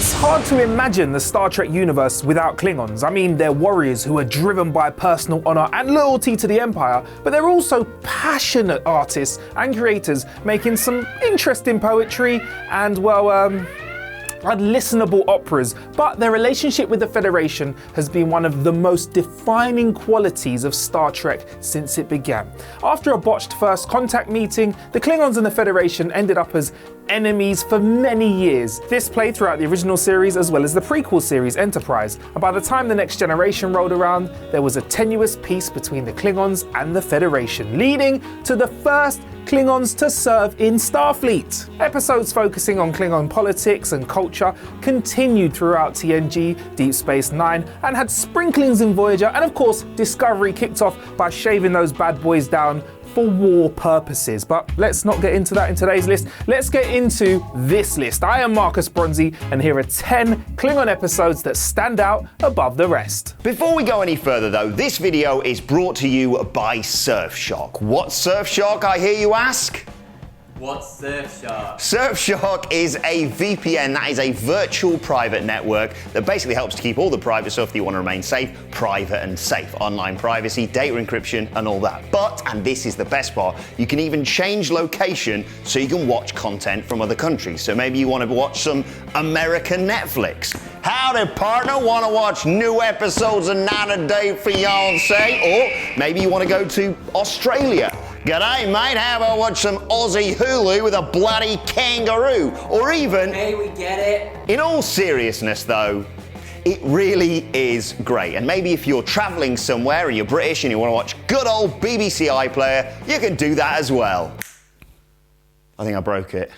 It's hard to imagine the Star Trek universe without Klingons. I mean, they're warriors who are driven by personal honor and loyalty to the Empire, but they're also passionate artists and creators making some interesting poetry and, listenable operas, but their relationship with the Federation has been one of the most defining qualities of Star Trek since it began. After a botched first contact meeting, the Klingons and the Federation ended up as enemies for many years. This played throughout the original series as well as the prequel series Enterprise, and by the time the Next Generation rolled around, there was a tenuous peace between the Klingons and the Federation, leading to the first Klingons to serve in Starfleet. Episodes focusing on Klingon politics and culture continued throughout TNG, Deep Space Nine, and had sprinklings in Voyager, and of course Discovery kicked off by shaving those bad boys down for war purposes. But let's not get into that in today's list. Let's get into this list. I am Marcus Bronzy, and here are 10 Klingon episodes that stand out above the rest. Before we go any further though, this video is brought to you by Surfshark. What's Surfshark, I hear you ask? What's Surfshark? Surfshark is a VPN, that is a virtual private network that basically helps to keep all the private stuff that you want to remain safe, private and safe. Online privacy, data encryption and all that. But, and this is the best part, you can even change location so you can watch content from other countries. So maybe you want to watch some American Netflix. Howdy partner, want to watch new episodes of 9 a Day Fiancé? Or maybe you want to go to Australia. G'day mate, how about watch some Aussie Hulu with a bloody kangaroo? Or even... Hey, we get it. In all seriousness though, it really is great. And maybe if you're travelling somewhere and you're British and you want to watch good old BBC iPlayer, you can do that as well. I think I broke it.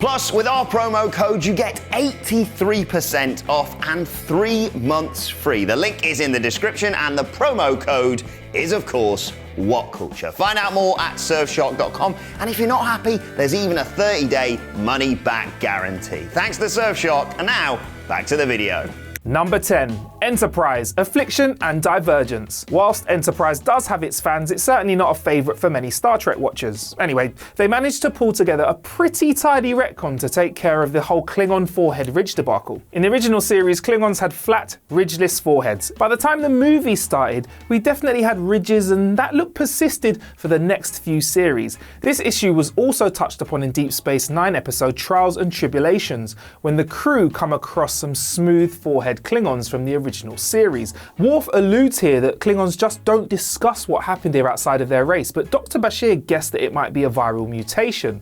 Plus, with our promo code, you get 83% off and 3 months free. The link is in the description, and the promo code is, of course, WhatCulture. Find out more at surfshark.com, and if you're not happy, there's even a 30-day money-back guarantee. Thanks to Surfshark, and now, back to the video. Number 10. Enterprise, Affliction and Divergence. Whilst Enterprise does have its fans, it's certainly not a favourite for many Star Trek watchers. Anyway, they managed to pull together a pretty tidy retcon to take care of the whole Klingon forehead ridge debacle. In the original series, Klingons had flat, ridgeless foreheads. By the time the movie started, we definitely had ridges, and that look persisted for the next few series. This issue was also touched upon in Deep Space Nine episode Trials and Tribulations, when the crew come across some smooth forehead Klingons from the original series. Worf alludes here that Klingons just don't discuss what happened here outside of their race, but Dr. Bashir guessed that it might be a viral mutation.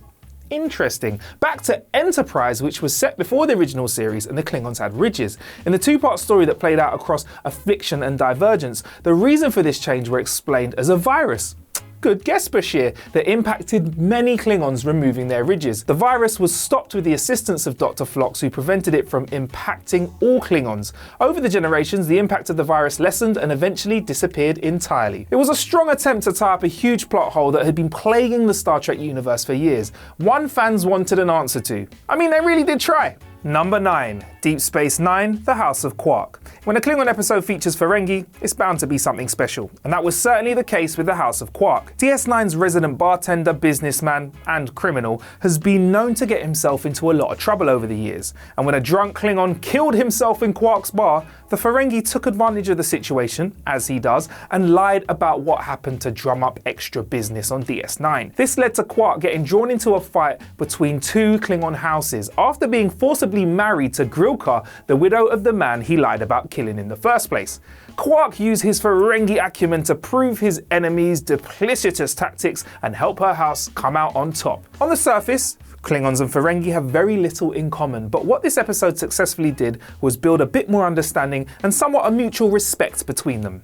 Interesting. Back to Enterprise, which was set before the original series, and the Klingons had ridges. In the two-part story that played out across Affliction and Divergence, the reason for this change were explained as a virus. Good guess, Bashir, that impacted many Klingons removing their ridges. The virus was stopped with the assistance of Dr. Phlox, who prevented it from impacting all Klingons. Over the generations, the impact of the virus lessened and eventually disappeared entirely. It was a strong attempt to tie up a huge plot hole that had been plaguing the Star Trek universe for years. One fans wanted an answer to. I mean, they really did try. Number 9. Deep Space Nine, The House of Quark. When a Klingon episode features Ferengi, it's bound to be something special, and that was certainly the case with The House of Quark. DS9's resident bartender, businessman, and criminal has been known to get himself into a lot of trouble over the years, and when a drunk Klingon killed himself in Quark's bar, the Ferengi took advantage of the situation, as he does, and lied about what happened to drum up extra business on DS9. This led to Quark getting drawn into a fight between two Klingon houses after being forcibly married to Grilka, the widow of the man he lied about killing in the first place. Quark used his Ferengi acumen to prove his enemy's duplicitous tactics and help her house come out on top. On the surface, Klingons and Ferengi have very little in common, but what this episode successfully did was build a bit more understanding and somewhat a mutual respect between them.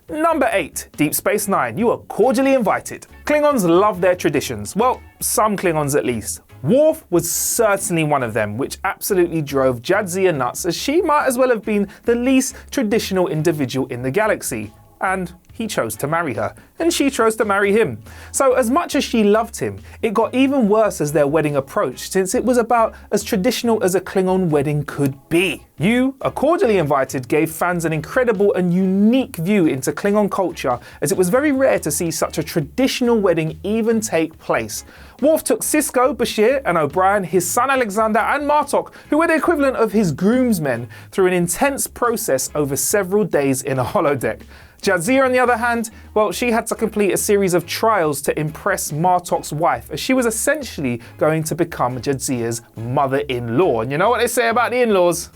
Number 8. Deep Space Nine, you are cordially invited. Klingons love their traditions. Well, some Klingons at least. Worf was certainly one of them, which absolutely drove Jadzia nuts, as she might as well have been the least traditional individual in the galaxy. And he chose to marry her, and she chose to marry him. So as much as she loved him, it got even worse as their wedding approached, since it was about as traditional as a Klingon wedding could be. You Are Cordially Invited gave fans an incredible and unique view into Klingon culture, as it was very rare to see such a traditional wedding even take place. Worf took Sisko, Bashir and O'Brien, his son Alexander and Martok, who were the equivalent of his groomsmen, through an intense process over several days in a holodeck. Jadzia, on the other hand, well, she had to complete a series of trials to impress Martok's wife, as she was essentially going to become Jadzia's mother-in-law. And you know what they say about the in-laws?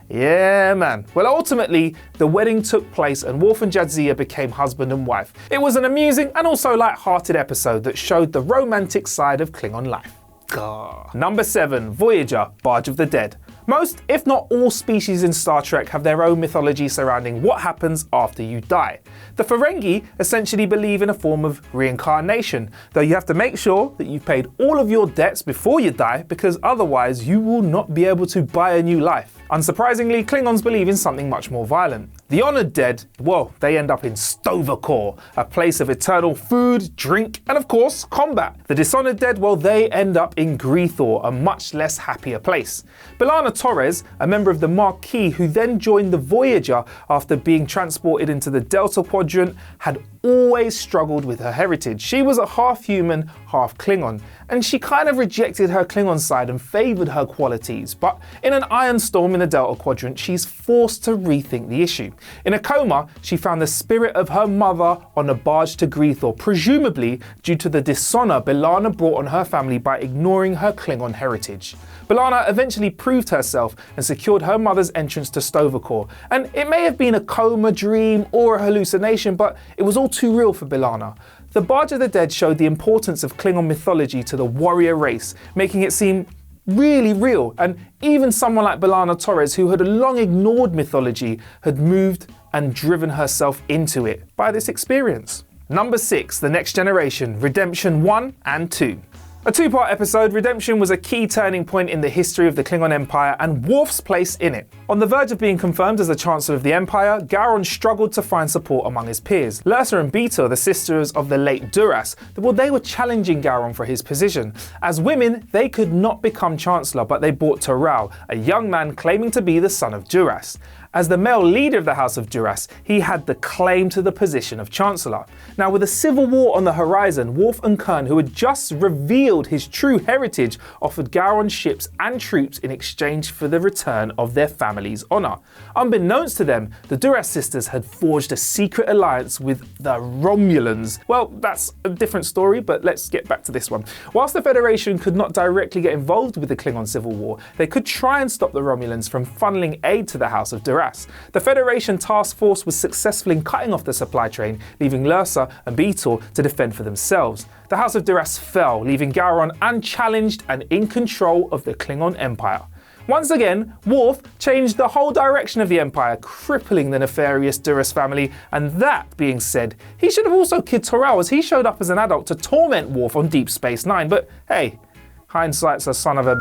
Yeah, man. Well, ultimately, the wedding took place and Worf and Jadzia became husband and wife. It was an amusing and also light-hearted episode that showed the romantic side of Klingon life. Gah. Number 7, Voyager, Barge of the Dead. Most, if not all, species in Star Trek have their own mythology surrounding what happens after you die. The Ferengi essentially believe in a form of reincarnation, though you have to make sure that you've paid all of your debts before you die, because otherwise you will not be able to buy a new life. Unsurprisingly, Klingons believe in something much more violent. The honoured dead, well, they end up in Sto-Vo-Kor, a place of eternal food, drink, and of course, combat. The dishonoured dead, well, they end up in Gre'thor, a much less happier place. B'Elanna Torres, a member of the Maquis who then joined the Voyager after being transported into the Delta Quadrant, had always struggled with her heritage. She was a half human, half Klingon, and she kind of rejected her Klingon side and favoured her qualities. But in an iron storm in the Delta Quadrant, she's forced to rethink the issue. In a coma, she found the spirit of her mother on a barge to Gre'thor, presumably due to the dishonour B'Elanna brought on her family by ignoring her Klingon heritage. B'Elanna eventually proved herself and secured her mother's entrance to Sto-Vo-Kor. And it may have been a coma, dream, or a hallucination, but it was all too real for B'Elanna. The Barge of the Dead showed the importance of Klingon mythology to the warrior race, making it seem really real, and even someone like B'Elanna Torres, who had long ignored mythology, had moved and driven herself into it by this experience. Number 6, The Next Generation, Redemption 1 and 2. A two-part episode, Redemption was a key turning point in the history of the Klingon Empire and Worf's place in it. On the verge of being confirmed as the Chancellor of the Empire, Gowron struggled to find support among his peers. Lursa and Beta, the sisters of the late Duras, well, they were challenging Gowron for his position. As women, they could not become Chancellor, but they brought Taral, a young man claiming to be the son of Duras. As the male leader of the House of Duras, he had the claim to the position of Chancellor. Now, with a civil war on the horizon, Worf and Kurn, who had just revealed his true heritage, offered Gowron ships and troops in exchange for the return of their family's honour. Unbeknownst to them, the Duras sisters had forged a secret alliance with the Romulans. Well, that's a different story, but let's get back to this one. Whilst the Federation could not directly get involved with the Klingon Civil War, they could try and stop the Romulans from funneling aid to the House of Duras. The Federation task force was successful in cutting off the supply train, leaving Lursa and Beetle to defend for themselves. The House of Duras fell, leaving Gowron unchallenged and in control of the Klingon Empire. Once again, Worf changed the whole direction of the Empire, crippling the nefarious Duras family, and that being said, he should have also killed Taral, as he showed up as an adult to torment Worf on Deep Space Nine, but hey, hindsight's a son of a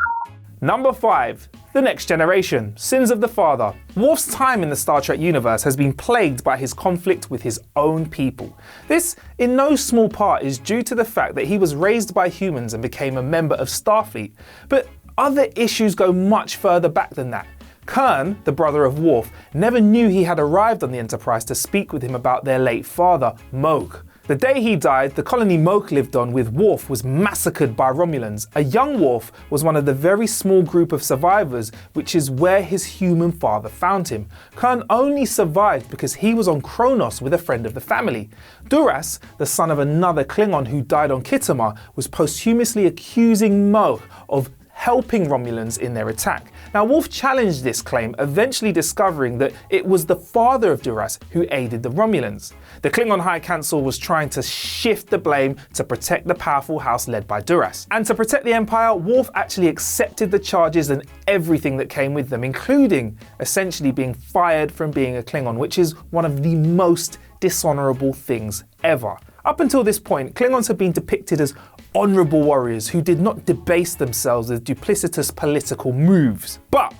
Number 5. The Next Generation, Sins of the Father. Worf's time in the Star Trek universe has been plagued by his conflict with his own people. This, in no small part, is due to the fact that he was raised by humans and became a member of Starfleet. But other issues go much further back than that. Kurn, the brother of Worf, never knew he had arrived on the Enterprise to speak with him about their late father, Mogh. The day he died, the colony Mogh lived on with Worf was massacred by Romulans. A young Worf was one of the very small group of survivors, which is where his human father found him. Kurn only survived because he was on Kronos with a friend of the family. Duras, the son of another Klingon who died on Khitomer, was posthumously accusing Mogh of helping Romulans in their attack. Now, Worf challenged this claim, eventually discovering that it was the father of Duras who aided the Romulans. The Klingon High Council was trying to shift the blame to protect the powerful house led by Duras. And to protect the Empire, Worf actually accepted the charges and everything that came with them, including essentially being fired from being a Klingon, which is one of the most dishonourable things ever. Up until this point, Klingons have been depicted as honourable warriors who did not debase themselves with duplicitous political moves. But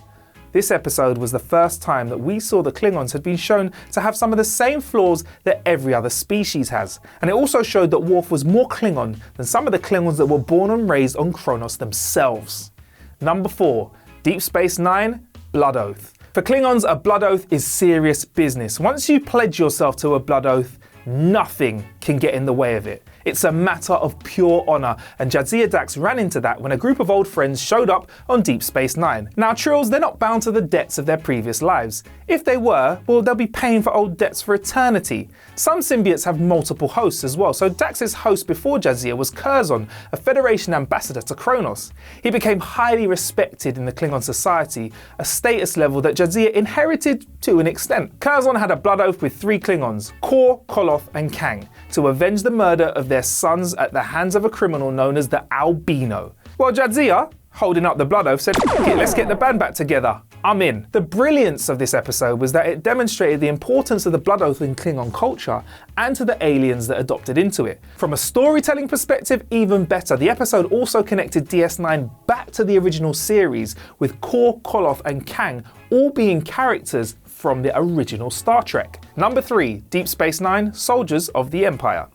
This episode was the first time that we saw the Klingons had been shown to have some of the same flaws that every other species has. And it also showed that Worf was more Klingon than some of the Klingons that were born and raised on Kronos themselves. Number 4, Deep Space Nine, Blood Oath. For Klingons, a blood oath is serious business. Once you pledge yourself to a blood oath, nothing can get in the way of it. It's a matter of pure honour, and Jadzia Dax ran into that when a group of old friends showed up on Deep Space Nine. Now Trills, they're not bound to the debts of their previous lives. If they were, well, they'll be paying for old debts for eternity. Some symbiotes have multiple hosts as well, so Dax's host before Jadzia was Curzon, a Federation ambassador to Kronos. He became highly respected in the Klingon society, a status level that Jadzia inherited to an extent. Curzon had a blood oath with 3 Klingons, Kor, Koloth and Kang, to avenge the murder of their sons at the hands of a criminal known as the Albino. Well, Jadzia, holding up the blood oath, said, "F it, let's get the band back together. I'm in." The brilliance of this episode was that it demonstrated the importance of the blood oath in Klingon culture and to the aliens that adopted into it. From a storytelling perspective, even better, the episode also connected DS9 back to the original series, with Kor, Koloth and Kang all being characters from the original Star Trek. Number 3, Deep Space Nine, Soldiers of the Empire.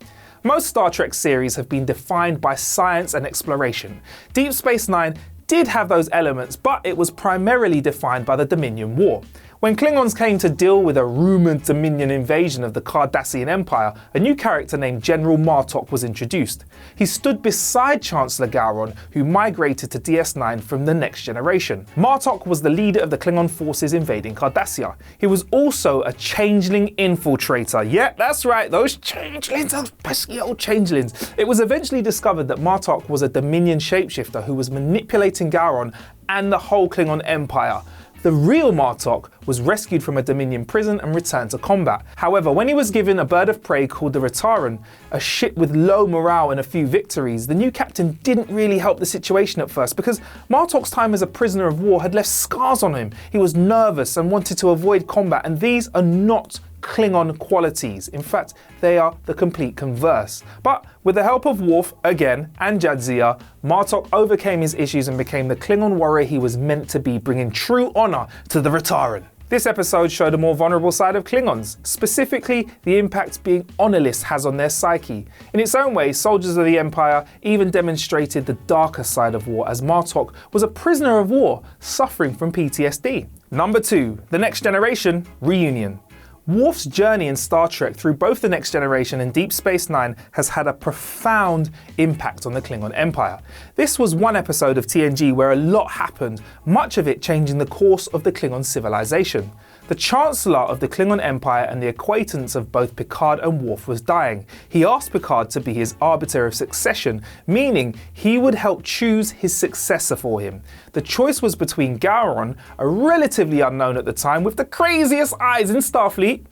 Most Star Trek series have been defined by science and exploration. Deep Space Nine did have those elements, but it was primarily defined by the Dominion War. When Klingons came to deal with a rumoured Dominion invasion of the Cardassian Empire, a new character named General Martok was introduced. He stood beside Chancellor Gowron, who migrated to DS9 from the Next Generation. Martok was the leader of the Klingon forces invading Cardassia. He was also a changeling infiltrator. Yeah, that's right, those changelings, those pesky old changelings. It was eventually discovered that Martok was a Dominion shapeshifter who was manipulating Gowron and the whole Klingon Empire. The real Martok was rescued from a Dominion prison and returned to combat. However, when he was given a bird of prey called the Ritaran, a ship with low morale and a few victories, the new captain didn't really help the situation at first because Martok's time as a prisoner of war had left scars on him. He was nervous and wanted to avoid combat, and these are not Klingon qualities. In fact, they are the complete converse. But with the help of Worf, again, and Jadzia, Martok overcame his issues and became the Klingon warrior he was meant to be, bringing true honour to the Ritaran. This episode showed a more vulnerable side of Klingons, specifically the impact being honourless has on their psyche. In its own way, Soldiers of the Empire even demonstrated the darker side of war, as Martok was a prisoner of war, suffering from PTSD. Number 2, The Next Generation, Reunion. Worf's journey in Star Trek through both The Next Generation and Deep Space Nine has had a profound impact on the Klingon Empire. This was one episode of TNG where a lot happened, much of it changing the course of the Klingon civilization. The Chancellor of the Klingon Empire and the acquaintance of both Picard and Worf was dying. He asked Picard to be his arbiter of succession, meaning he would help choose his successor for him. The choice was between Gowron, a relatively unknown at the time with the craziest eyes in Starfleet,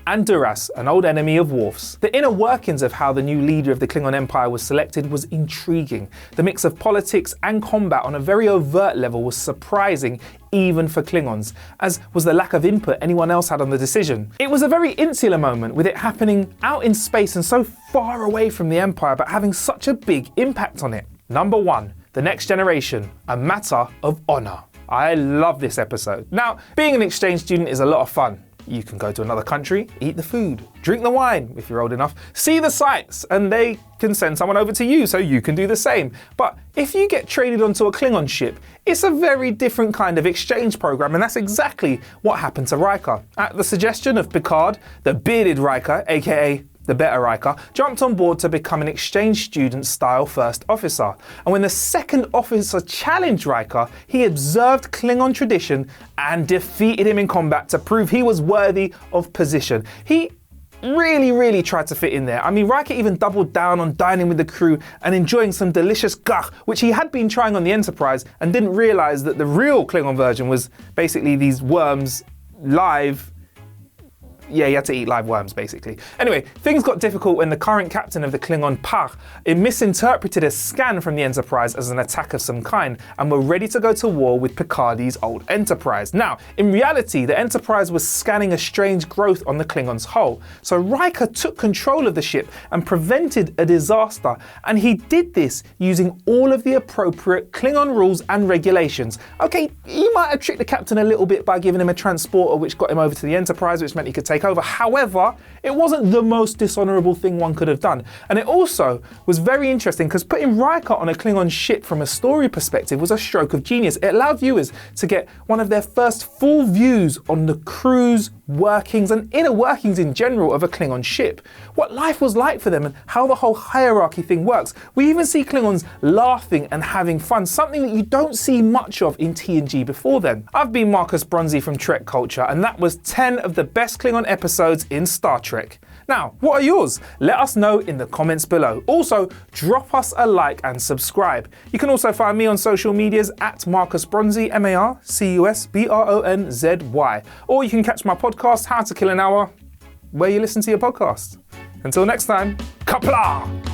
and Duras, an old enemy of Worf's. The inner workings of how the new leader of the Klingon Empire was selected was intriguing. The mix of politics and combat on a very overt level was surprising even for Klingons, as was the lack of input anyone else had on the decision. It was a very insular moment, with it happening out in space and so far away from the Empire, but having such a big impact on it. Number 1, The Next Generation, A Matter of Honour. I love this episode. Now, being an exchange student is a lot of fun. You can go to another country, eat the food, drink the wine if you're old enough, see the sights, and they can send someone over to you so you can do the same. But if you get traded onto a Klingon ship, it's a very different kind of exchange program, and that's exactly what happened to Riker. At the suggestion of Picard, the bearded Riker, aka the better Riker, jumped on board to become an exchange student style first officer. And when the second officer challenged Riker, he observed Klingon tradition and defeated him in combat to prove he was worthy of position. He really tried to fit in there. I mean, Riker even doubled down on dining with the crew and enjoying some delicious gach, which he had been trying on the Enterprise and didn't realise that the real Klingon version was basically these worms live Yeah, he had to eat live worms, basically. Anyway, things got difficult when the current captain of the Klingon Barge misinterpreted a scan from the Enterprise as an attack of some kind and were ready to go to war with Picardy's old Enterprise. Now, in reality, the Enterprise was scanning a strange growth on the Klingon's hull. So Riker took control of the ship and prevented a disaster, and he did this using all of the appropriate Klingon rules and regulations. Okay, he might have tricked the captain a little bit by giving him a transporter which got him over to the Enterprise, which meant he could take over. However, it wasn't the most dishonourable thing one could have done. And it also was very interesting because putting Riker on a Klingon ship from a story perspective was a stroke of genius. It allowed viewers to get one of their first full views on the crews, workings and inner workings in general of a Klingon ship. What life was like for them and how the whole hierarchy thing works. We even see Klingons laughing and having fun, something that you don't see much of in TNG before then. I've been Marcus Bronzy from Trek Culture, and that was 10 of the best Klingon episodes in Star Trek. Now, what are yours? Let us know in the comments below. Also, drop us a like and subscribe. You can also find me on social medias at Marcus Bronzy, MarcusBronzy. Or you can catch my podcast, How to Kill an Hour, where you listen to your podcast. Until next time, Kapla!